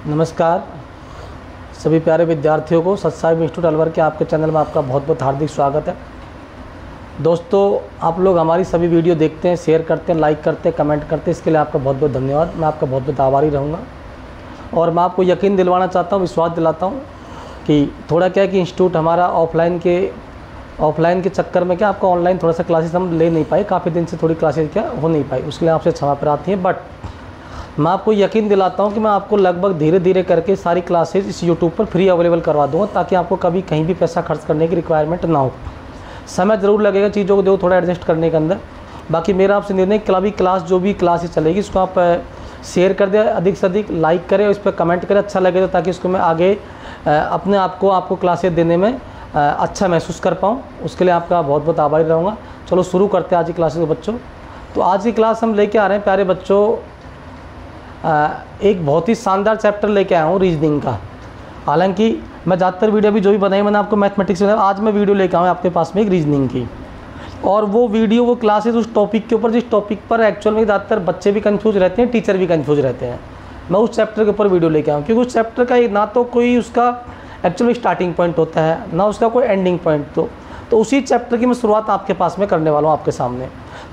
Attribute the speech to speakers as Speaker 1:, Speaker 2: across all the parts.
Speaker 1: नमस्कार सभी प्यारे विद्यार्थियों को सत्साई इंस्टीट्यूट अलवर के आपके चैनल में आपका बहुत बहुत हार्दिक स्वागत है। दोस्तों, आप लोग हमारी सभी वीडियो देखते हैं, शेयर करते हैं, लाइक करते हैं, कमेंट करते हैं, इसके लिए आपका बहुत बहुत धन्यवाद। मैं आपका बहुत बहुत आभारी रहूँगा और मैं आपको यकीन दिलवाना चाहता हूँ, विश्वास दिलाता हूँ कि थोड़ा क्या है कि इंस्टीट्यूट हमारा ऑफलाइन के चक्कर में क्या आपका ऑनलाइन थोड़ा सा क्लासेस हम ले नहीं पाए, काफ़ी दिन से थोड़ी क्लासेस क्या हो नहीं पाई, उसके लिए आपसे क्षमा प्रार्थी है। बट मैं आपको यकीन दिलाता हूं कि मैं आपको लगभग धीरे धीरे करके सारी क्लासेस इस यूट्यूब पर फ्री अवेलेबल करवा दूंगा, ताकि आपको कभी कहीं भी पैसा खर्च करने की रिक्वायरमेंट ना हो। समय ज़रूर लगेगा चीज़ों को जो थोड़ा एडजस्ट करने के अंदर। बाकी मेरा आपसे निर्णय जो भी क्लासेस चलेगी उसको आप शेयर कर दें, अधिक से अधिक लाइक करें, उस पर कमेंट करें, अच्छा लगे तो, ताकि उसको मैं आगे अपने आपको क्लासेस देने में अच्छा महसूस कर पाऊँ। उसके लिए आपका बहुत बहुत आभारी रहूँगा। चलो शुरू करते हैं आज की क्लासेस को बच्चों। तो आज की क्लास हम लेके आ रहे हैं प्यारे बच्चों, एक बहुत ही शानदार चैप्टर लेके आया हूँ रीजनिंग का। हालांकि मैं ज़्यादातर वीडियो भी जो भी बनाई मैंने आपको मैथमेटिक्स में, आज मैं वीडियो लेके आऊँ आपके पास में एक रीजनिंग की। और वो वीडियो वो क्लासेस उस टॉपिक के ऊपर जिस टॉपिक पर एक्चुअल में ज़्यादातर बच्चे भी कंफ्यूज रहते हैं, टीचर भी कंफ्यूज रहते हैं, मैं उस चैप्टर के ऊपर वीडियो लेके आऊँ। क्योंकि उस चैप्टर का ना तो कोई उसका एक्चुअली स्टार्टिंग पॉइंट होता है, ना उसका कोई एंडिंग पॉइंट। तो उसी चैप्टर की मैं शुरुआत आपके पास में करने वाला हूँ आपके सामने।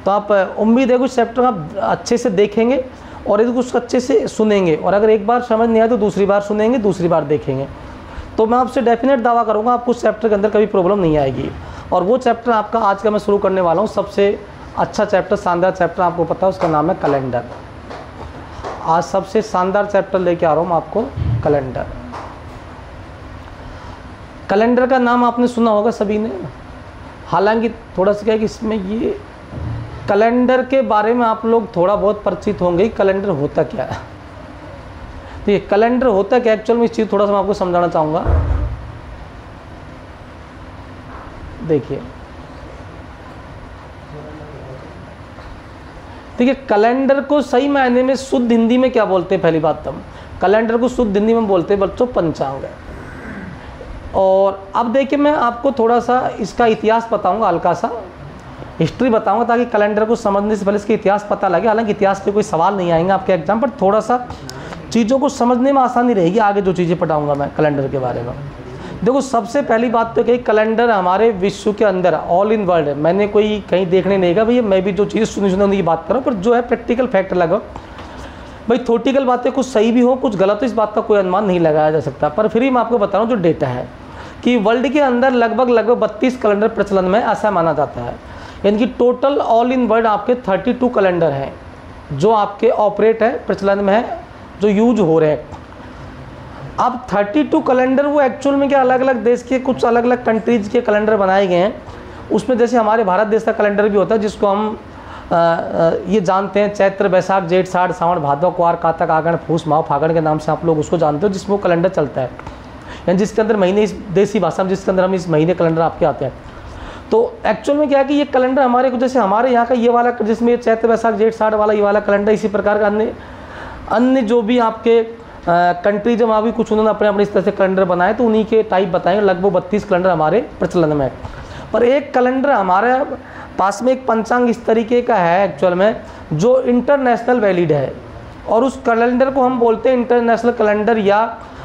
Speaker 1: तो आप उम्मीद है कि उस चैप्टर आप अच्छे से देखेंगे और यदि कुछ अच्छे से सुनेंगे, और अगर एक बार समझ नहीं आए तो दूसरी बार सुनेंगे, दूसरी बार देखेंगे, तो मैं आपसे डेफिनेट दावा करूंगा आपको उस चैप्टर के अंदर कभी प्रॉब्लम नहीं आएगी। और वो चैप्टर आपका आज का मैं शुरू करने वाला हूं, सबसे अच्छा चैप्टर, शानदार चैप्टर, आपको पता है उसका नाम है कैलेंडर। आज सबसे शानदार चैप्टर लेके आ रहा हूँ आपको, कैलेंडर। कैलेंडर का नाम आपने सुना होगा सभी ने। हालांकि थोड़ा सा क्या है कि इसमें ये कैलेंडर के बारे में आप लोग थोड़ा बहुत परिचित होंगे। कैलेंडर होता क्या है, तो ये कैलेंडर होता क्या एक्चुअल में, इस चीज़ थोड़ा सा मैं आपको समझाना चाहूँगा। देखिए कैलेंडर को सही मायने में शुद्ध हिंदी में क्या बोलते हैं, पहली बात तो कैलेंडर को शुद्ध हिंदी में बोलते हैं बच्चों पंचांग। और अब देखिए मैं आपको थोड़ा सा इसका इतिहास बताऊँगा, हल्का सा हिस्ट्री बताऊंगा, ताकि कैलेंडर को समझने से पहले इसका इतिहास पता लगे। हालांकि इतिहास के कोई सवाल नहीं आएंगे आपके एग्जाम पर, थोड़ा सा चीज़ों को समझने में आसानी रहेगी आगे जो चीज़ें पढ़ाऊंगा मैं कैलेंडर के बारे में। देखो सबसे पहली बात तो कि कैलेंडर हमारे विश्व के अंदर ऑल इन वर्ल्ड है। मैंने कोई कहीं देखने नहीं गया भैया, मैं भी जो चीज़ सुनी की बात करूँ, पर जो है प्रैक्टिकल फैक्ट लगा भाई। थ्योरेटिकल बातें कुछ सही भी हो कुछ गलत हो, इस बात का कोई अनुमान नहीं लगाया जा सकता, पर फिर भी मैं आपको बता रहा हूँ जो डेटा है कि वर्ल्ड के अंदर लगभग 32 कैलेंडर प्रचलन में ऐसा माना जाता है। यानी कि टोटल ऑल इन वर्ल्ड आपके 32 कैलेंडर हैं जो आपके ऑपरेट है, प्रचलन में है, जो यूज हो रहे हैं। अब 32 कैलेंडर वो एक्चुअल में क्या अलग अलग देश के कुछ अलग अलग कंट्रीज के कैलेंडर बनाए गए हैं। उसमें जैसे हमारे भारत देश का कैलेंडर भी होता है, जिसको हम ये जानते हैं चैत्र बैसाख जेठ साढ़ सावन भादव कुआर कातक आगन फूस माह फागण के नाम से आप लोग उसको जानते हो, जिसमें वो कैलेंडर चलता है, यानी जिसके अंदर महीने, इस देसी भाषा में जिसके अंदर हम इस महीने कैलेंडर आपके आते हैं। तो एक्चुअल में क्या है कि ये कैलेंडर हमारे को, जैसे हमारे यहाँ का ये वाला जिसमें चैत्र बैसाख जेठ साढ़ वाला ये वाला कैलेंडर, इसी प्रकार का अन्य जो भी आपके कंट्री जब वहाँ भी कुछ उन्होंने अपने अपने इस तरह से कैलेंडर बनाए, तो उन्हीं के टाइप बताएंगे। लगभग 32 कैलेंडर हमारे प्रचलन में है, पर एक कैलेंडर हमारे पास में एक पंचांग इस तरीके का है एक्चुअल में जो इंटरनेशनल वैलिड है, और उस कैलेंडर को हम बोलते हैं इंटरनेशनल कैलेंडर या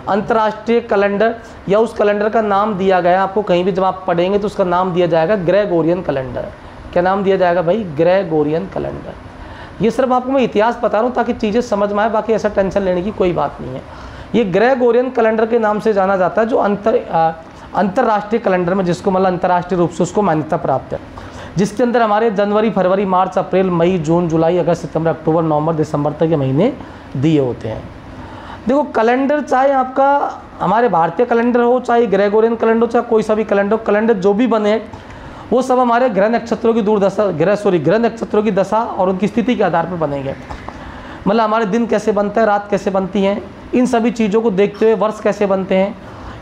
Speaker 1: अंतर्राष्ट्रीय कैलेंडर, या उस कैलेंडर का नाम दिया गया आपको कहीं भी जब आप पढ़ेंगे तो उसका नाम दिया जाएगा ग्रेगोरियन कैलेंडर। क्या नाम दिया जाएगा भाई? Gregorian calendar. ये सिर्फ आपको मैं इतिहास बता रहा हूँ ताकि चीज़ें समझ में आए, बाकी ऐसा टेंशन लेने की कोई बात नहीं है। ये ग्रेगोरियन कैलेंडर के नाम से जाना जाता है, जो अंतर्राष्ट्रीय कैलेंडर में, जिसको मतलब अंतर्राष्ट्रीय रूप से उसको मान्यता प्राप्त है, जिसके अंदर हमारे जनवरी फरवरी मार्च अप्रैल मई जून जुलाई अगस्त सितंबर अक्टूबर नवंबर दिसंबर तक के महीने दिए होते हैं। देखो कैलेंडर चाहे आपका हमारे भारतीय कैलेंडर हो, चाहे ग्रेगोरियन कैलेंडर हो, चाहे कोई सा भी कैलेंडर हो, कैलेंडर जो भी बने वो सब हमारे ग्रह नक्षत्रों की ग्रह नक्षत्रों की दशा और उनकी स्थिति के आधार पर बनेंगे। मतलब हमारे दिन कैसे बनते हैं, रात कैसे बनती हैं, इन सभी चीज़ों को देखते हुए वर्ष कैसे बनते हैं,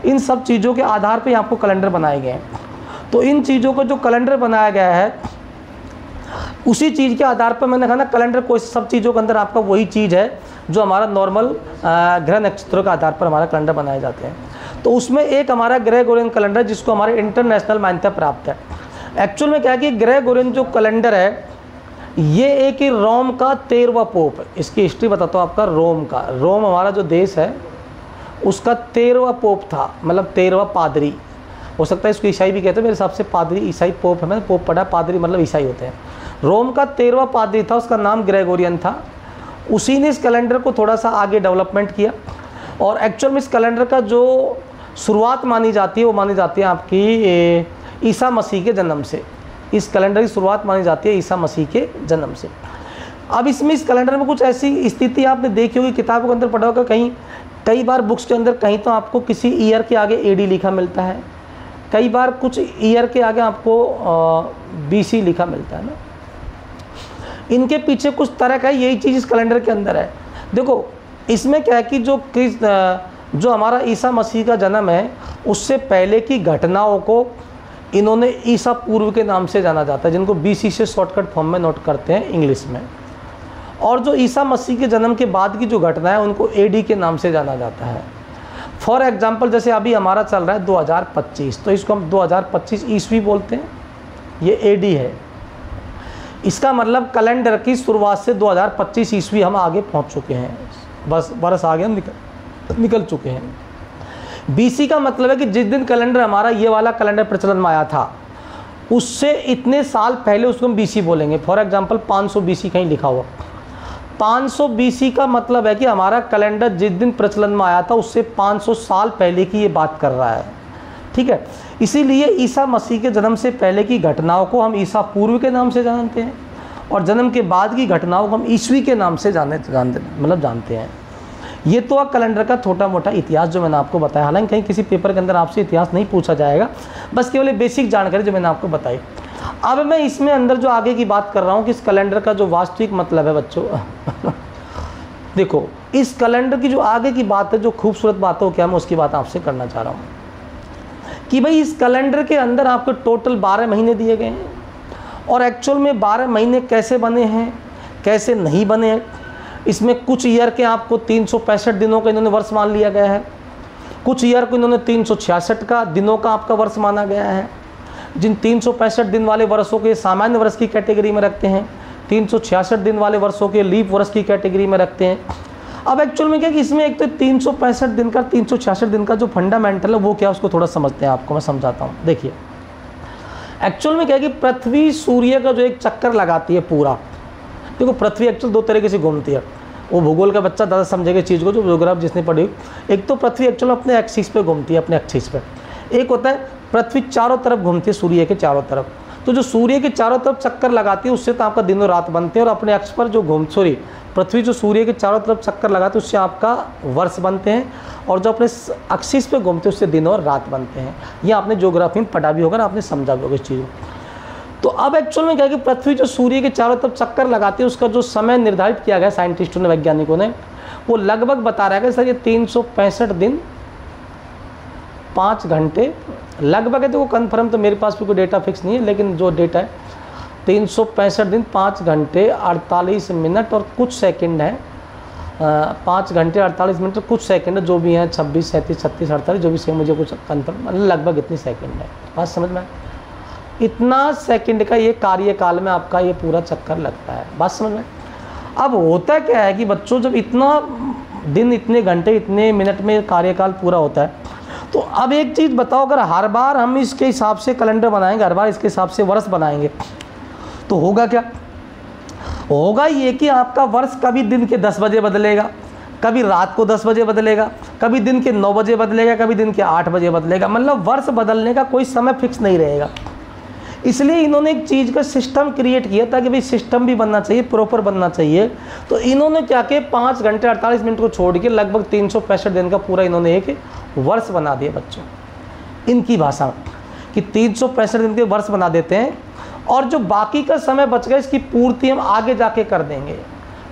Speaker 1: इन सब चीज़ों के आधार पर आपको कैलेंडर बनाए गए हैं। तो इन चीज़ों को जो कैलेंडर बनाया गया है उसी चीज़ के आधार पर मैंने कहा ना, कैलेंडर कोई सब चीज़ों के अंदर आपका वही चीज़ है जो हमारा नॉर्मल ग्रह नक्षत्रों के आधार पर हमारा कैलेंडर बनाए जाते हैं। तो उसमें एक हमारा ग्रेगोरियन कैलेंडर जिसको हमारे इंटरनेशनल मान्यता प्राप्त है। एक्चुअल में क्या है कि ग्रेगोरियन जो कैलेंडर है ये एक ही रोम का 13वां पोप, इसकी हिस्ट्री बताता हूँ आपका। रोम हमारा जो देश है उसका 13वां पोप था, मतलब 13वां पादरी। हो सकता है इसको ईसाई भी कहते हैं, मेरे हिसाब से पादरी ईसाई पोप है, मैंने पोप पढ़ा, पादरी मतलब ईसाई होते हैं। रोम का 13वां पादरी था, उसका नाम ग्रेगोरियन था। उसी ने इस कैलेंडर को थोड़ा सा आगे डेवलपमेंट किया और एक्चुअल में इस कैलेंडर का जो शुरुआत मानी जाती है वो मानी जाती है आपकी ईसा मसीह के जन्म से। इस कैलेंडर की शुरुआत मानी जाती है ईसा मसीह के जन्म से। अब इसमें इस कैलेंडर में कुछ ऐसी स्थिति आपने देखी होगी, किताबों के अंदर पढ़ा होगा, कई बार बुक्स के अंदर कहीं तो आपको किसी ईयर के आगे एडी लिखा मिलता है, कई बार कुछ ईयर के आगे आपको बीसी लिखा मिलता है ना। इनके पीछे कुछ तरह का यही चीज़ इस कैलेंडर के अंदर है। देखो इसमें क्या है कि जो हमारा ईसा मसीह का जन्म है उससे पहले की घटनाओं को इन्होंने ईसा पूर्व के नाम से जाना जाता है, जिनको बीसी से शॉर्टकट फॉर्म में नोट करते हैं इंग्लिश में। और जो ईसा मसीह के जन्म के बाद की जो घटना है उनको एडी के नाम से जाना जाता है। फॉर एग्जांपल जैसे अभी हमारा चल रहा है 2025, तो इसको हम 2025 ईस्वी बोलते हैं, ये एडी है। इसका मतलब कैलेंडर की शुरुआत से 2025 ईस्वी हम आगे पहुंच चुके हैं, बस बरस आगे हम निकल चुके हैं। बीसी का मतलब है कि जिस दिन कैलेंडर हमारा ये वाला कैलेंडर प्रचलन में आया था उससे इतने साल पहले उसको हम बीसी बोलेंगे। फॉर एग्जांपल 500 बीसी कहीं लिखा हुआ, 500 बीसी का मतलब है कि हमारा कैलेंडर जिस दिन प्रचलन में आया था उससे 500 साल पहले की ये बात कर रहा है, ठीक है। इसीलिए ईसा मसीह के जन्म से पहले की घटनाओं को हम ईसा पूर्व के नाम से जानते हैं और जन्म के बाद की घटनाओं को हम ईस्वी के नाम से जानते हैं। ये तो कैलेंडर का छोटा मोटा इतिहास जो मैंने आपको बताया। हालांकि कहीं किसी पेपर के अंदर आपसे इतिहास नहीं पूछा जाएगा, बस केवल बेसिक जानकारी जो मैंने आपको बताई। अब मैं इसमें अंदर जो आगे की बात कर रहा हूँ कि इस कैलेंडर का जो वास्तविक मतलब है बच्चों देखो इस कैलेंडर की जो आगे की बात है, जो खूबसूरत बात हो क्या, मैं उसकी बात आपसे करना चाह रहा हूँ कि भाई इस कैलेंडर के अंदर आपको टोटल 12 महीने दिए गए हैं और एक्चुअल में 12 महीने कैसे बने हैं कैसे नहीं बने हैं। इसमें कुछ ईयर के आपको 365 दिनों का इन्होंने वर्ष मान लिया गया है, कुछ ईयर को इन्होंने 366 का दिनों का आपका वर्ष माना गया है। जिन 365 दिन वाले वर्षों के सामान्य वर्ष की कैटेगरी में रखते हैं, 366 दिन वाले वर्षों के लीप वर्ष की कैटेगरी में रखते हैं। अब एक्चुअल में क्या कि इसमें एक तो 365 दिन का 366 दिन का जो फंडामेंटल है वो क्या, उसको थोड़ा समझते हैं, आपको मैं समझाता हूँ। देखिए एक्चुअल में क्या है कि पृथ्वी सूर्य का जो एक चक्कर लगाती है पूरा, देखो पृथ्वी एक्चुअल दो तरीके से घूमती है, वो भूगोल का बच्चा ज़्यादा समझेगा चीज़ को, जो ज्योग्राफ जिसने पढ़ी। एक तो पृथ्वी एक्चुअल अपने एक्सिस पे घूमती है, अपने एक्सिस पे। एक होता है पृथ्वी चारों तरफ घूमती है सूर्य के चारों तरफ, तो जो सूर्य के चारों तरफ चक्कर लगाती है उससे तो आपका दिन और रात बनते हैं, और अपने अक्ष पर जो पृथ्वी जो सूर्य के चारों तरफ चक्कर लगाती है उससे आपका वर्ष बनते हैं, और जो अपने एक्सिस पे घूमते हैं उससे दिन और रात बनते हैं। ये आपने ज्योग्राफी में पढ़ा भी होगा ना, आपने समझा भी होगा इस चीज़ को। तो अब एक्चुअल में क्या है कि पृथ्वी जो सूर्य के चारों तरफ चक्कर लगाती है उसका जो समय निर्धारित किया गया साइंटिस्टों ने, वैज्ञानिकों ने, वो लगभग बता रहा है कि सर ये 365 दिन 5 घंटे लगभग है। देखो कंफर्म तो मेरे पास भी कोई डेटा फिक्स नहीं है, लेकिन जो डेटा है 365 दिन 5 घंटे 48 मिनट और कुछ सेकंड है, 5 घंटे 48 मिनट और कुछ सेकंड जो भी हैं, 26, 37, 36, 48 जो भी से मुझे कुछ कंफर्म, लगभग इतनी सेकंड है। बात समझ में, इतना सेकंड का ये कार्यकाल में आपका ये पूरा चक्कर लगता है। बात समझ में। अब होता क्या है कि बच्चों जब इतना दिन इतने घंटे इतने मिनट में कार्यकाल पूरा होता है, तो अब एक चीज़ बताओ, अगर हर बार हम इसके हिसाब से कैलेंडर बनाएंगे, हर बार इसके हिसाब से वर्ष बनाएंगे, तो होगा क्या, होगा ये कि आपका वर्ष कभी दिन के 10 बजे बदलेगा, कभी रात को 10 बजे बदलेगा, कभी दिन के 9 बजे बदलेगा, कभी दिन के 8 बजे बदलेगा। मतलब वर्ष बदलने का कोई समय फिक्स नहीं रहेगा। इसलिए इन्होंने एक चीज़ का सिस्टम क्रिएट किया ताकि भाई सिस्टम भी बनना चाहिए, प्रॉपर बनना चाहिए। तो इन्होंने क्या किया, 5 घंटे 48 मिनट को छोड़ के लगभग 365 दिन का पूरा इन्होंने एक वर्ष बना दिया बच्चों, इनकी भाषा में, कि 365 दिन के वर्ष बना देते हैं, और जो बाकी का समय बच गया इसकी पूर्ति हम आगे जाके कर देंगे।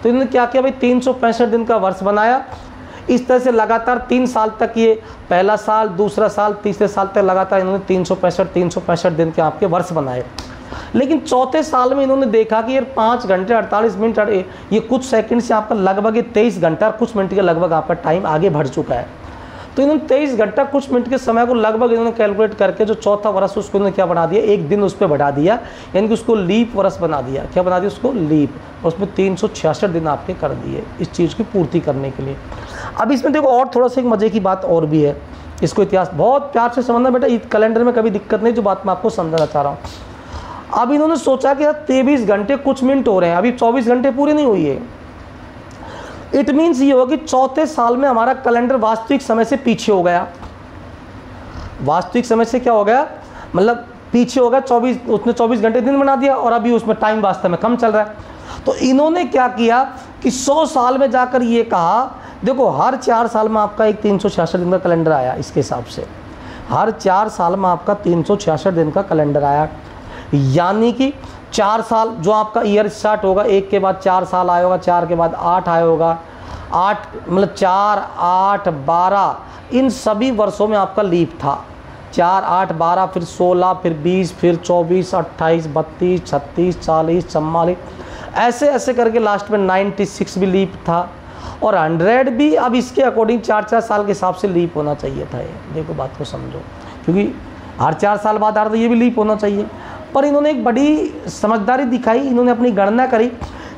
Speaker 1: तो इन्होंने क्या किया भाई, 365 दिन का वर्ष बनाया। इस तरह से लगातार 3 साल तक, ये पहला साल, दूसरा साल, तीसरे साल तक लगातार इन्होंने 365 दिन के आपके वर्ष बनाए। लेकिन चौथे साल में इन्होंने देखा कि यार 5 घंटे 48 मिनट ये कुछ सेकंड से आपका लगभग 23 घंटा कुछ मिनट के लगभग आपका टाइम आगे बढ़ चुका है। तो इन्होंने 23 घंटा कुछ मिनट के समय को लगभग इन्होंने कैलकुलेट करके जो चौथा वर्ष उसको इन्होंने क्या बना दिया, एक दिन उस पर बढ़ा दिया, यानी कि उसको लीप वर्ष बना दिया। क्या बना दिया उसको, लीप। उसमें 366 दिन आपके कर दिए इस चीज़ की पूर्ति करने के लिए। अब इसमें देखो और थोड़ा सा एक मज़े की बात और भी है, इसको इतिहास बहुत प्यार से समझना बेटा, कैलेंडर में कभी दिक्कत नहीं, जो बात मैं आपको समझाना चाह रहा हूँ। अब इन्होंने सोचा कि 23 घंटे कुछ मिनट हो रहे हैं, अभी 24 घंटे पूरे नहीं हुई है। इट मीन्स ये होगा कि चौथे साल में हमारा कैलेंडर वास्तविक समय से पीछे हो गया। वास्तविक समय से क्या हो गया, मतलब पीछे हो गया, 24, उसने 24 घंटे दिन बना दिया और अभी उसमें टाइम वास्तव में कम चल रहा है। तो इन्होंने क्या किया कि 100 साल में जाकर ये कहा, देखो हर 4 साल में आपका एक 366 दिन का कैलेंडर आया, इसके हिसाब से हर 4 साल में आपका 366 दिन का कैलेंडर आया, यानी कि 4 साल जो आपका ईयर स्टार्ट होगा, 1 के बाद 4 साल आया होगा, 4 के बाद 8 आया होगा, 8 मतलब 4, 8, 12 इन सभी वर्षों में आपका लीप था। 4, 8, 12 फिर 16 फिर 20 फिर 24, 28, 32, 36, 40, 44 ऐसे ऐसे करके लास्ट में 96 भी लीप था और 100 भी। अब इसके अकॉर्डिंग 4-4 साल के हिसाब से लीप होना चाहिए था। ये देखो बात को समझो, क्योंकि हर 4 साल बाद आ रहा था, ये भी लीप होना चाहिए। पर इन्होंने एक बड़ी समझदारी दिखाई, इन्होंने अपनी गणना करी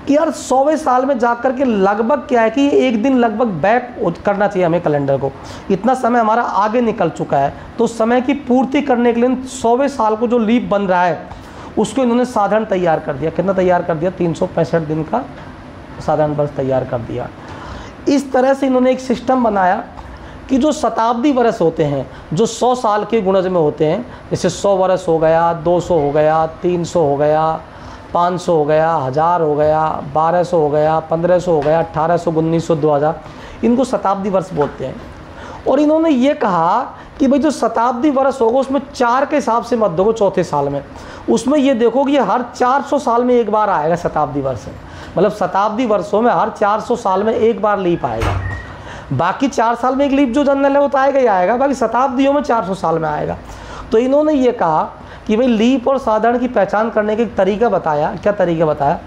Speaker 1: कि यार 100वें साल में जाकर के लगभग क्या है कि एक दिन लगभग बैक करना चाहिए हमें कैलेंडर को, इतना समय हमारा आगे निकल चुका है। तो उस समय की पूर्ति करने के लिए 100वें साल को जो लीप बन रहा है उसको इन्होंने साधारण तैयार कर दिया। कितना तैयार कर दिया, 365 दिन का साधारण वर्ष तैयार कर दिया। इस तरह से इन्होंने एक सिस्टम बनाया कि जो शताब्दी वर्ष होते हैं, जो 100 साल के गुणज में होते हैं, जैसे 100 वर्ष हो गया, 200 हो गया, 300 हो गया, 500 हो गया, 1000 हो गया, 1200 हो गया, 1500 हो गया, 1800, 1900, 2000, इनको शताब्दी वर्ष बोलते हैं। और इन्होंने ये कहा कि भाई जो शताब्दी वर्ष होगा उसमें 4 के हिसाब से मत दो चौथे साल में, उसमें ये देखो कि हर 400 साल में एक बार आएगा शताब्दी वर्ष, मतलब शताब्दी वर्षों में हर 400 साल में एक बार लीप आएगा। बाकी 4 साल में एक लीप जो जनरल है वो तो आएगा ही आएगा, बाकी शताब्दियों में 400 साल में आएगा। तो इन्होंने ये कहा कि भाई लीप और साधारण की पहचान करने का एक तरीका बताया। क्या तरीका बताया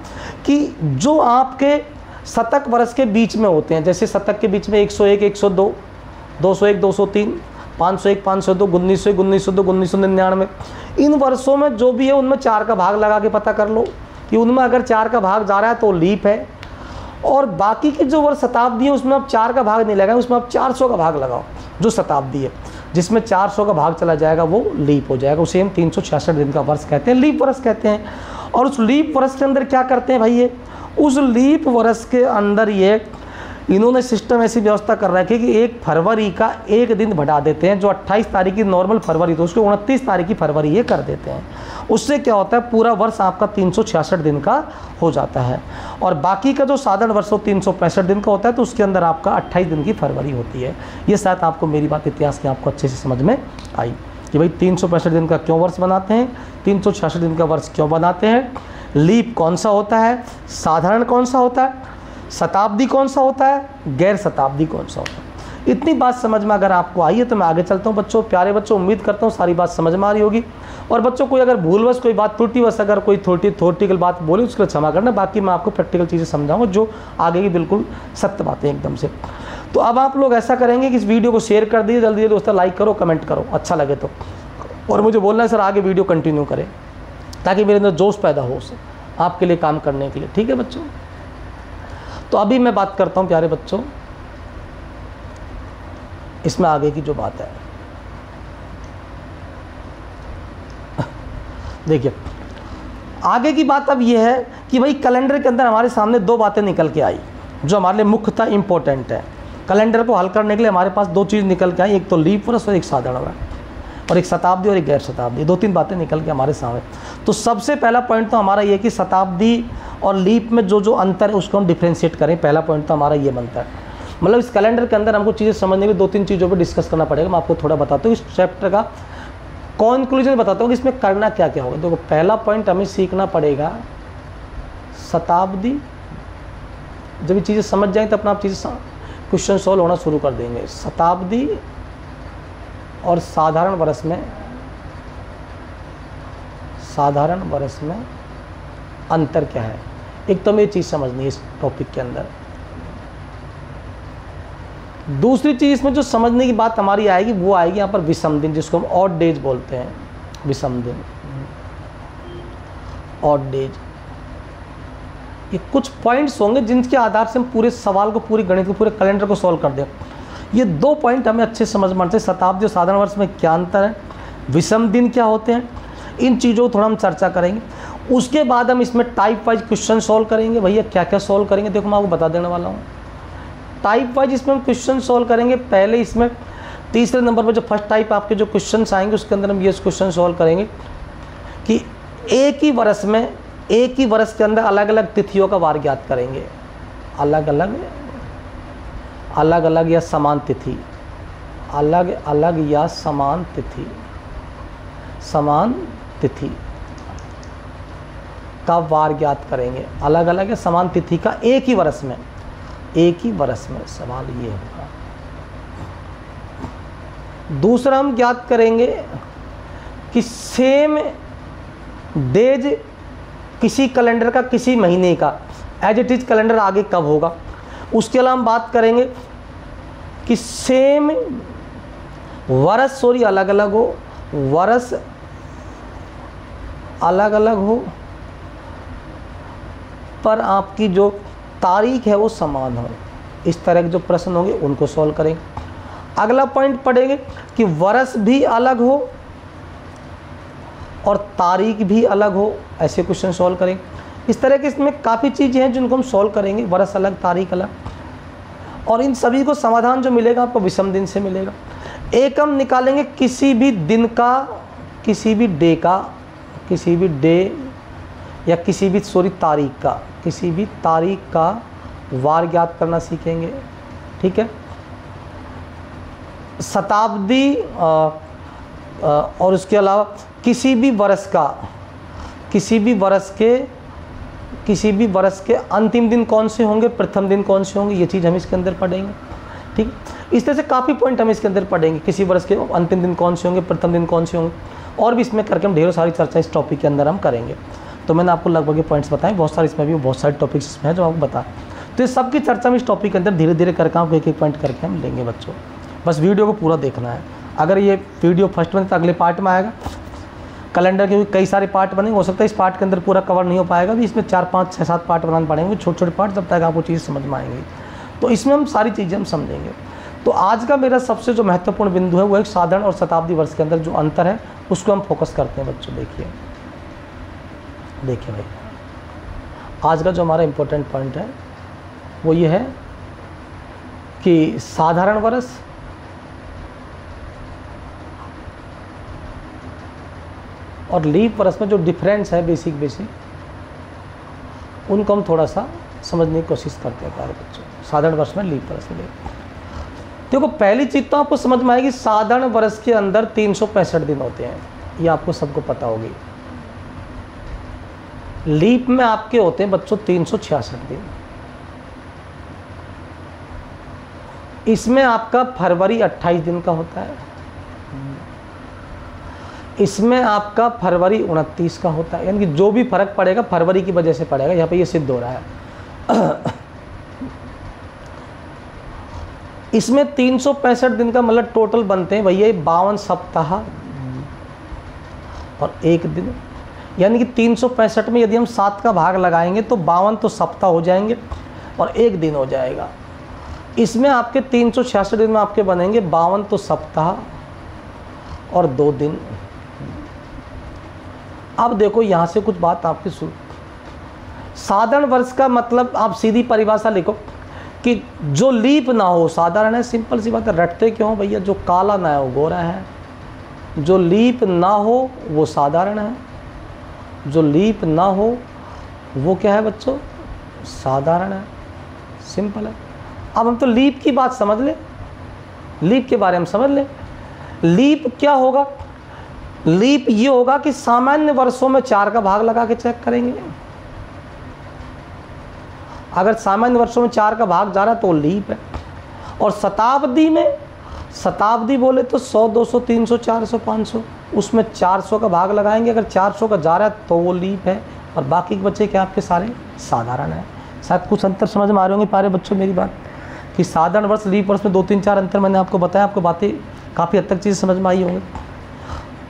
Speaker 1: कि जो आपके शतक वर्ष के बीच में होते हैं, जैसे शतक के बीच में 101, 102, 201, 203, 501, 502, 1901, 1902, 1999, इन वर्षों में जो भी है उनमें 4 का भाग लगा के पता कर लो कि उनमें अगर 4 का भाग जा रहा है तो लीप है। और बाकी के जो वर्ष शताब्दी है उसमें अब 4 का भाग नहीं लगाए, उसमें अब 400 का भाग लगाओ। जो शताब्दी है जिसमें 400 का भाग चला जाएगा वो लीप हो जाएगा, उसे हम 366 दिन का वर्ष कहते हैं, लीप वर्ष कहते हैं। और उस लीप वर्ष के अंदर क्या करते हैं भाई, ये उस लीप वर्ष के अंदर ये इन्होंने सिस्टम ऐसी व्यवस्था कर रखी है कि 1 फरवरी का एक दिन बढ़ा देते हैं। जो 28 तारीख की नॉर्मल फरवरी तो उसको 29 तारीख की फरवरी ये कर देते हैं। उससे क्या होता है, पूरा वर्ष आपका 366 दिन का हो जाता है। और बाकी का जो साधारण वर्ष 365 दिन का होता है, तो उसके अंदर आपका 28 दिन की फरवरी होती है। ये शायद आपको मेरी बात इतिहास की आपको अच्छे से समझ में आई कि भाई 365 दिन का क्यों वर्ष बनाते हैं, 366 दिन का वर्ष क्यों बनाते हैं, लीप कौन सा होता है, साधारण कौन सा होता है, शताब्दी कौन सा होता है, गैर शताब्दी कौन सा होता है। इतनी बात समझ में अगर आपको आई है तो मैं आगे चलता हूँ। बच्चों, प्यारे बच्चों, उम्मीद करता हूँ सारी बात समझ में आ रही होगी। और बच्चों कोई अगर भूलवश कोई बात त्रुटिवश अगर कोई थोटिकल बात बोली उसके लिए क्षमा करना, बाकी मैं आपको प्रैक्टिकल चीज़ें समझाऊंगा जो आगे की बिल्कुल सत्य बातें एकदम से। तो अब आप लोग ऐसा करेंगे कि इस वीडियो को शेयर कर दीजिए जल्दी जल्दी, दोस्तों लाइक करो, कमेंट करो अच्छा लगे तो, और मुझे बोलना है सर आगे वीडियो कंटिन्यू करें ताकि मेरे अंदर जोश पैदा हो उसे आपके लिए काम करने के लिए। ठीक है बच्चों, तो अभी मैं बात करता हूँ प्यारे बच्चों इसमें आगे की जो बात है। देखिए आगे की बात अब यह है कि भाई कैलेंडर के अंदर हमारे सामने 2 बातें निकल के आई जो हमारे लिए मुख्यतः इंपॉर्टेंट है। कैलेंडर को हल करने के लिए हमारे पास 2 चीज़ निकल के आई, एक तो लीप वर्ष और एक साधारण वर्ष, और एक शताब्दी और एक गैर शताब्दी, 2-3 बातें निकल के हमारे सामने। तो सबसे पहला पॉइंट तो हमारा ये कि शताब्दी और लीप में जो जो अंतर है उसको हम डिफ्रेंशिएट करें। पहला पॉइंट तो हमारा ये बनता है। मतलब इस कैलेंडर के अंदर हमको चीज़ें समझने के लिए 2-3 चीज़ों पर डिस्कस करना पड़ेगा। मैं आपको थोड़ा बताता हूँ इस चैप्टर का कंक्लूजन बताता हूँ कि इसमें करना क्या क्या होगा। देखो पहला पॉइंट हमें सीखना पड़ेगा शताब्दी। जब ये चीज़ें समझ जाएंगे तो अपना आप चीज़ें क्वेश्चन सॉल्व होना शुरू कर देंगे। शताब्दी और साधारण वर्ष में अंतर क्या है, एक तो हमें ये चीज़ समझनी है इस टॉपिक के अंदर। दूसरी चीज़ इसमें जो समझने की बात हमारी आएगी वो आएगी यहाँ पर विषम दिन, जिसको हम ऑड डेज बोलते हैं। विषम दिन, ऑड डेज। ये कुछ पॉइंट्स होंगे जिनके आधार से हम पूरे सवाल को, पूरी गणित को, पूरे कैलेंडर को सॉल्व कर दें। ये 2 पॉइंट हमें अच्छे समझ में आते हैं। शताब्दी और साधारण वर्ष में क्या अंतर है, विषम दिन क्या होते हैं, इन चीज़ों को थोड़ा हम चर्चा करेंगे। उसके बाद हम इसमें टाइप वाइज क्वेश्चन सॉल्व करेंगे। भैया क्या क्या सॉल्व करेंगे, देखो मैं आपको बता देने वाला हूँ। टाइप वाइज इसमें हम क्वेश्चन सॉल्व करेंगे। पहले इसमें तीसरे नंबर पर जो फर्स्ट टाइप आपके जो क्वेश्चन आएंगे उसके अंदर हम ये क्वेश्चन सॉल्व करेंगे कि एक ही वर्ष के अंदर अलग अलग तिथियों का वार ज्ञात करेंगे। अलग अलग या समान तिथि, अलग अलग या समान तिथि का वार ज्ञात करेंगे। अलग अलग या समान तिथि का एक ही वर्ष में सवाल ये होगा। दूसरा हम ज्ञात करेंगे कि सेम डेज किसी कैलेंडर का किसी महीने का एज इट इज कैलेंडर आगे कब होगा। उसके अलावा हम बात करेंगे कि सेम वर्ष अलग अलग हो, वर्ष अलग अलग हो पर आपकी जो तारीख है वो समान हो। इस तरह के जो प्रश्न होंगे उनको सॉल्व करेंगे। अगला पॉइंट पढ़ेंगे कि वर्ष भी अलग हो और तारीख भी अलग हो, ऐसे क्वेश्चन सॉल्व करेंगे। इस तरह के इसमें काफ़ी चीज़ें हैं जिनको हम सॉल्व करेंगे, वर्ष अलग तारीख अलग, और इन सभी को समाधान जो मिलेगा आपको विषम दिन से मिलेगा। एक हम निकालेंगे किसी भी दिन का, किसी भी डे या किसी भी तारीख का वार ज्ञात करना सीखेंगे। ठीक है, शताब्दी और उसके अलावा किसी भी वर्ष के अंतिम दिन कौन से होंगे, प्रथम दिन कौन से होंगे, ये चीज़ हम इसके अंदर पढ़ेंगे। ठीक, इस तरह से काफ़ी पॉइंट हम इसके अंदर पढ़ेंगे। किसी वर्ष के अंतिम दिन कौन से होंगे, प्रथम दिन कौन से होंगे, और भी इसमें करके हम ढेरों सारी चर्चा इस टॉपिक के अंदर हम करेंगे। तो मैंने आपको लगभग ये पॉइंट्स बताए, बहुत सारे इसमें भी बहुत सारे टॉपिक्स इसमें हैं जो आपको बता। तो ये सबकी चर्चा में इस टॉपिक के अंदर धीरे धीरे करके आपको एक एक पॉइंट करके हम लेंगे बच्चों। बस वीडियो को पूरा देखना है। अगर ये वीडियो फर्स्ट में तो अगले पार्ट में आएगा। कैलेंडर के भी कई सारे पार्ट बनेंगे, हो सकता है इस पार्ट के अंदर पूरा कवर नहीं हो पाएगा, भी इसमें 4, 5, 6, 7 पार्ट बनाने पड़ेंगे, छोटे छोटे पार्ट, जब तक आपको चीज़ समझ में आएंगी। तो इसमें हम सारी चीज़ें हम समझेंगे। तो आज का मेरा सबसे जो महत्वपूर्ण बिंदु है वो एक साधारण और शताब्दी वर्ष के अंदर जो अंतर है उसको हम फोकस करते हैं बच्चों। देखिए भाई, आज का जो हमारा इम्पोर्टेंट पॉइंट है वो ये है कि साधारण वर्ष और लीप वर्ष में जो डिफरेंस है बेसिक उनको हम थोड़ा सा समझने की कोशिश करते हैं प्यारे बच्चों। साधारण वर्ष में, लीप वर्ष में देखो, पहली चीज़ तो आपको समझ में आएगी, साधारण वर्ष के अंदर 365 दिन होते हैं, ये आपको सबको पता होगी। लीप में आपके होते हैं बच्चों 366 दिन। इसमें आपका फरवरी 28 दिन का होता है, इसमें आपका फरवरी 29 का होता है, यानी कि जो भी फर्क पड़ेगा फरवरी की वजह से पड़ेगा, यहाँ पे ये सिद्ध हो रहा है। इसमें 365 दिन का मतलब टोटल बनते हैं भैया 52 सप्ताह और 1 दिन, यानी कि 365 में यदि हम 7 का भाग लगाएंगे तो 52 तो सप्ताह हो जाएंगे और 1 दिन हो जाएगा। इसमें आपके 366 दिन में आपके बनेंगे 52 तो सप्ताह और 2 दिन। अब देखो यहाँ से कुछ बात आपकी सुन, साधारण वर्ष का मतलब आप सीधी परिभाषा लिखो कि जो लीप ना हो साधारण है। सिंपल सी बात है, रटते क्यों भैया, जो काला ना है वो गोरा है, जो लीप ना हो वो साधारण है, जो लीप ना हो वो क्या है बच्चों, साधारण है। सिंपल है। अब हम तो लीप की बात समझ ले, लीप के बारे में समझ ले। लीप क्या होगा, लीप ये होगा कि सामान्य वर्षों में 4 का भाग लगा के चेक करेंगे। अगर सामान्य वर्षों में 4 का भाग जा रहा है तो लीप है। और शताब्दी में, शताब्दी बोले तो 100, 200, 300, 400, 500, उसमें 400 का भाग लगाएंगे। अगर 400 का जा रहा है तो वो लीप है और बाकी के बच्चे क्या आपके सारे साधारण है। शायद कुछ अंतर समझ में आ रहे होंगे प्यारे बच्चों मेरी बात, कि साधारण वर्ष लीप वर्ष में 2-3-4 अंतर मैंने आपको बताया, आपको बातें काफ़ी हद तक चीज़ समझ में आई होंगी।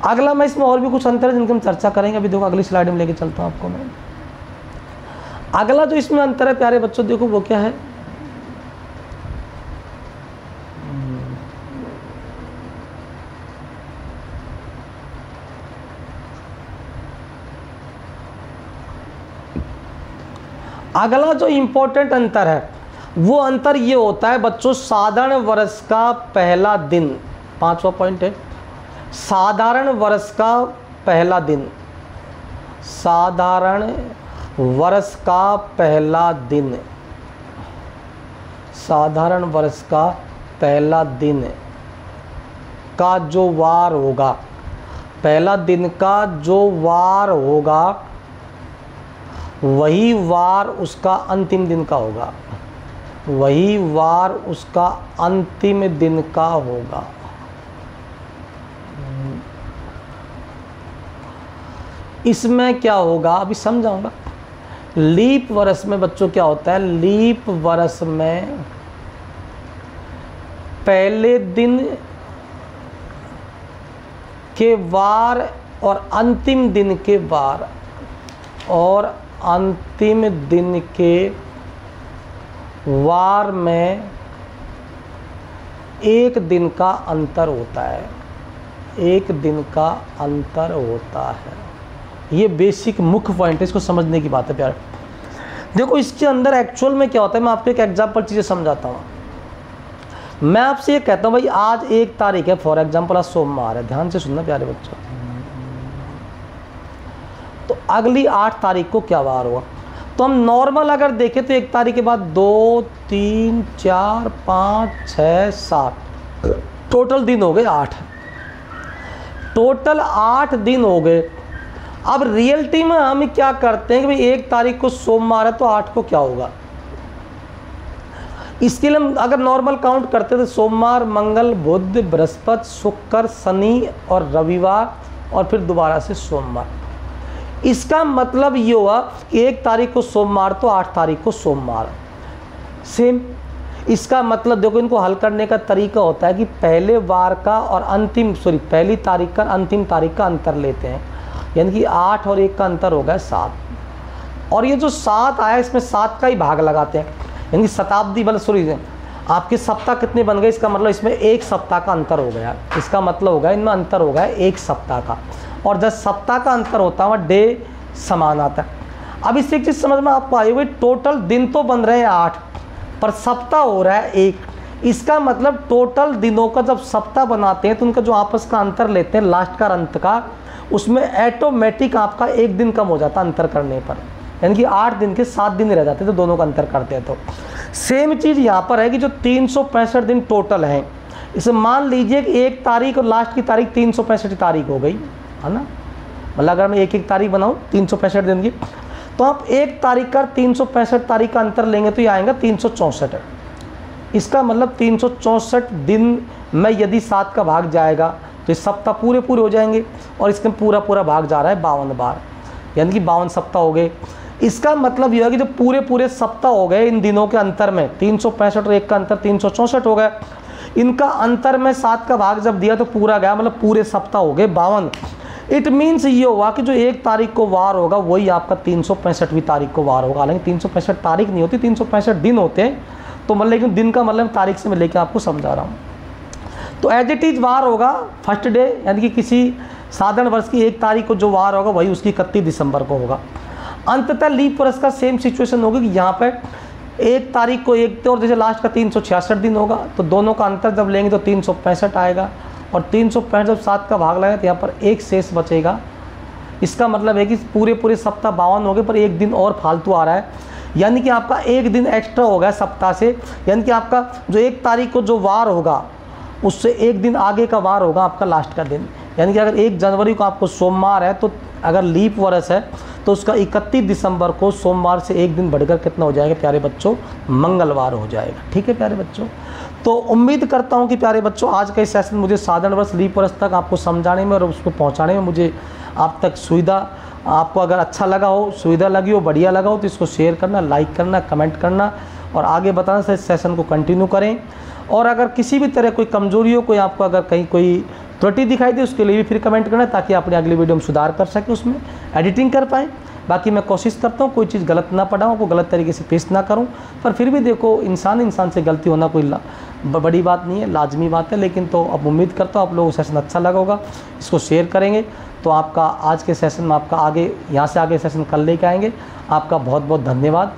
Speaker 1: अगला मैं इसमें और भी कुछ अंतर है जिनकी हम चर्चा करेंगे। अभी देखो अगली स्लाइड में लेके चलता हूँ आपको मैं। अगला जो इसमें अंतर है प्यारे बच्चों, देखो वो क्या है, अगला जो इंपॉर्टेंट अंतर है वो अंतर ये होता है बच्चों, साधारण वर्ष का पहला दिन, 5वां पॉइंट है, साधारण वर्ष का पहला दिन, साधारण वर्ष का पहला दिन, साधारण वर्ष का पहला दिन का जो वार होगा, पहला दिन का जो वार होगा वही वार उसका अंतिम दिन का होगा, वही वार उसका अंतिम दिन का होगा। इसमें क्या होगा अभी समझाऊंगा। लीप वर्ष में बच्चों क्या होता है, लीप वर्ष में पहले दिन के वार और अंतिम दिन के वार और अंतिम दिन के वार में एक दिन का अंतर होता है, एक दिन का अंतर होता है। ये बेसिक मुख्य पॉइंट है, इसको समझने की बात है प्यार। देखो इसके अंदर एक्चुअल में क्या होता है, मैं आपको एक एग्जांपल चीज़ें समझाता हूँ। मैं आपसे ये कहता हूँ भाई आज 1 तारीख है, फॉर एग्जांपल आज सोमवार है, ध्यान से सुनना प्यारे बच्चों। तो अगली 8 तारीख को क्या वार हुआ, तो हम नॉर्मल अगर देखें तो 1 तारीख के बाद 2, 3, 4, 5, 6, 7 टोटल दिन हो गए 8, टोटल 8 दिन हो गए। अब रियलिटी में हम क्या करते हैं कि भाई 1 तारीख को सोमवार है तो 8 को क्या होगा, इसके लिए हम अगर नॉर्मल काउंट करते तो सोमवार, मंगल, बुध, बृहस्पति, शुक्र, शनि और रविवार और फिर दोबारा से सोमवार। इसका मतलब ये हुआ कि 1 तारीख को सोमवार तो 8 तारीख को सोमवार सेम। इसका मतलब देखो इनको हल करने का तरीका होता है कि पहले वार का और पहली तारीख का अंतिम तारीख का अंतर लेते हैं, यानी कि 8 और 1 का अंतर हो गया 7, और ये जो 7 आया इसमें 7 का ही भाग लगाते हैं, यानी कि शताब्दी आपके सप्ताह कितने बन गए, इसका मतलब इसमें 1 सप्ताह का अंतर हो गया, इसका मतलब हो गया इनमें अंतर हो गया 1 सप्ताह का। और जब सप्ताह का अंतर होता है वह डे समान आता है। अब इससे एक चीज़ समझ में आपको आई हुई, टोटल दिन तो बन रहे हैं 8 पर सप्ताह हो रहा है 1, इसका मतलब टोटल दिनों का जब सप्ताह बनाते हैं तो उनका जो आपस का अंतर लेते हैं लास्ट का अंत का, उसमें ऑटोमेटिक आपका 1 दिन कम हो जाता है अंतर करने पर, यानी कि 8 दिन के 7 दिन रह जाते तो दोनों का अंतर करते हैं। तो सेम चीज़ यहाँ पर है कि जो 365 दिन टोटल हैं, इसे मान लीजिए कि 1 तारीख और लास्ट की तारीख 365 तारीख हो गई है ना, मतलब अगर मैं 1 तारीख बनाऊँ 365 दिन की, तो आप 1 तारीख का 365 तारीख का अंतर लेंगे तो ये आएगा 364। इसका मतलब 364 दिन में यदि 7 का भाग जाएगा तो इस सप्ताह पूरे हो जाएंगे, और इसका पूरा भाग जा रहा है 52 बार, यानी कि 52 सप्ताह हो गए। इसका मतलब यह है कि जो पूरे सप्ताह हो गए इन दिनों के अंतर में 365 और 1 का अंतर 364 हो गया, इनका अंतर में 7 का भाग जब दिया तो पूरा गया, मतलब पूरे सप्ताह हो गए 52। इट मीन्स ये हुआ कि जो 1 तारीख को वार होगा वही आपका 365वीं तारीख को वार होगा, हालांकि 365 तारीख नहीं होती, 365 दिन होते हैं, तो मतलब लेकिन दिन का मतलब तारीख से मैं लेकर आपको समझा रहा हूँ। तो एज इट इज वार होगा फर्स्ट डे, यानी कि किसी साधारण वर्ष की 1 तारीख को जो वार होगा वही उसकी 31 दिसंबर को होगा। अंततः लीप वर्ष का सेम सिचुएशन होगी कि यहाँ पर 1 तारीख को 1 और जैसे लास्ट का 366 दिन होगा, तो दोनों का अंतर जब लेंगे तो 365 आएगा, और 365 जब 7 का भाग लगेगा तो यहाँ पर 1 शेष बचेगा। इसका मतलब है कि पूरे सप्ताह 52 हो गए पर 1 दिन और फालतू आ रहा है, यानी कि आपका 1 दिन एक्स्ट्रा हो गया सप्ताह से, यानी कि आपका जो 1 तारीख को जो वार होगा उससे 1 दिन आगे का वार होगा आपका लास्ट का दिन, यानी कि अगर 1 जनवरी को आपको सोमवार है तो अगर लीप वर्ष है तो उसका 31 दिसंबर को सोमवार से 1 दिन बढ़कर कितना हो जाएगा प्यारे बच्चों, मंगलवार हो जाएगा। ठीक है प्यारे बच्चों, तो उम्मीद करता हूं कि प्यारे बच्चों आज का सेशन मुझे साधारण वर्ष लीप वर्ष तक आपको समझाने में और उसको पहुंचाने में मुझे आप तक सुविधा, आपको अगर अच्छा लगा हो, सुविधा लगी हो, बढ़िया लगा हो तो इसको शेयर करना, लाइक करना, कमेंट करना और आगे बताना से इस सेशन को कंटिन्यू करें। और अगर किसी भी तरह कोई कमजोरी हो, कोई आपको अगर कहीं कोई त्रुटि दिखाई दे उसके लिए भी फिर कमेंट करना, ताकि अपनी अगली वीडियो में सुधार कर सके, उसमें एडिटिंग कर पाएँ। बाकी मैं कोशिश करता हूँ कोई चीज़ गलत ना पढ़ाऊँ, कोई गलत तरीके से पेश ना करूँ, पर फिर भी देखो इंसान से गलती होना कोई बड़ी बात नहीं है, लाजमी बात है। लेकिन तो अब उम्मीद करता हूँ आप लोगों को सेशन अच्छा लगा होगा, इसको शेयर करेंगे तो आपका आज के सेशन में आपका आगे यहाँ से आगे सेशन कल लेके आएंगे। आपका बहुत बहुत धन्यवाद।